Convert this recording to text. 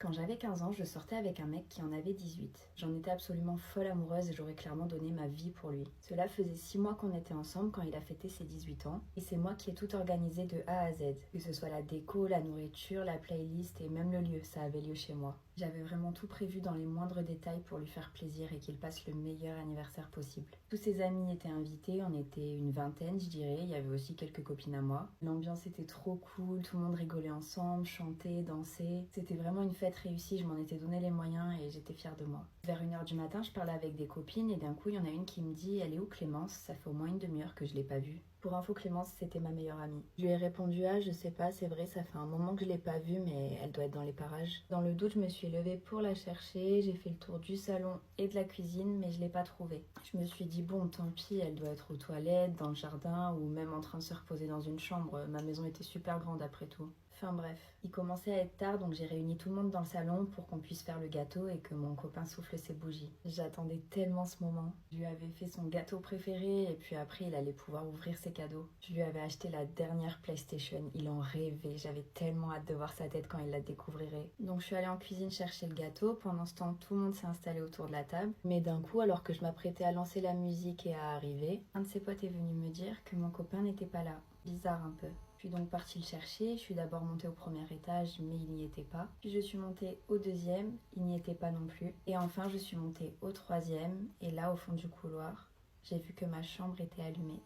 Quand j'avais 15 ans, je sortais avec un mec qui en avait 18. J'en étais absolument folle amoureuse et j'aurais clairement donné ma vie pour lui. Cela faisait 6 mois qu'on était ensemble quand il a fêté ses 18 ans et c'est moi qui ai tout organisé de A à Z. Que ce soit la déco, la nourriture, la playlist et même le lieu, ça avait lieu chez moi. J'avais vraiment tout prévu dans les moindres détails pour lui faire plaisir et qu'il passe le meilleur anniversaire possible. Tous ses amis étaient invités, on était une vingtaine je dirais, il y avait aussi quelques copines à moi. L'ambiance était trop cool, tout le monde rigolait ensemble, chantait, dansait. C'était vraiment une fête réussie, je m'en étais donné les moyens et j'étais fière de moi. Vers 1h du matin, je parlais avec des copines et d'un coup, il y en a une qui me dit « Elle est où Clémence ? Ça fait au moins une demi-heure que je l'ai pas vue. » Pour info, Clémence, c'était ma meilleure amie. Je lui ai répondu « Ah, je sais pas, c'est vrai, ça fait un moment que je l'ai pas vue, mais elle doit être dans les parages. » Dans le doute, je me suis levée pour la chercher, j'ai fait le tour du salon et de la cuisine, mais je l'ai pas trouvée. Je me suis dit « Bon, tant pis, elle doit être aux toilettes, dans le jardin ou même en train de se reposer dans une chambre. Ma maison était super grande après tout. » Enfin bref, il commençait à être tard donc j'ai réuni tout le monde dans le salon pour qu'on puisse faire le gâteau et que mon copain souffle ses bougies. J'attendais tellement ce moment. Je lui avais fait son gâteau préféré et puis après il allait pouvoir ouvrir ses cadeaux. Je lui avais acheté la dernière PlayStation, il en rêvait, j'avais tellement hâte de voir sa tête quand il la découvrirait. Donc je suis allée en cuisine chercher le gâteau, pendant ce temps tout le monde s'est installé autour de la table. Mais d'un coup, alors que je m'apprêtais à lancer la musique et à arriver, un de ses potes est venu me dire que mon copain n'était pas là. Bizarre un peu. Je suis donc partie le chercher, je suis d'abord montée au premier étage mais il n'y était pas. Puis je suis montée au deuxième, il n'y était pas non plus. Et enfin je suis montée au troisième et là au fond du couloir, j'ai vu que ma chambre était allumée.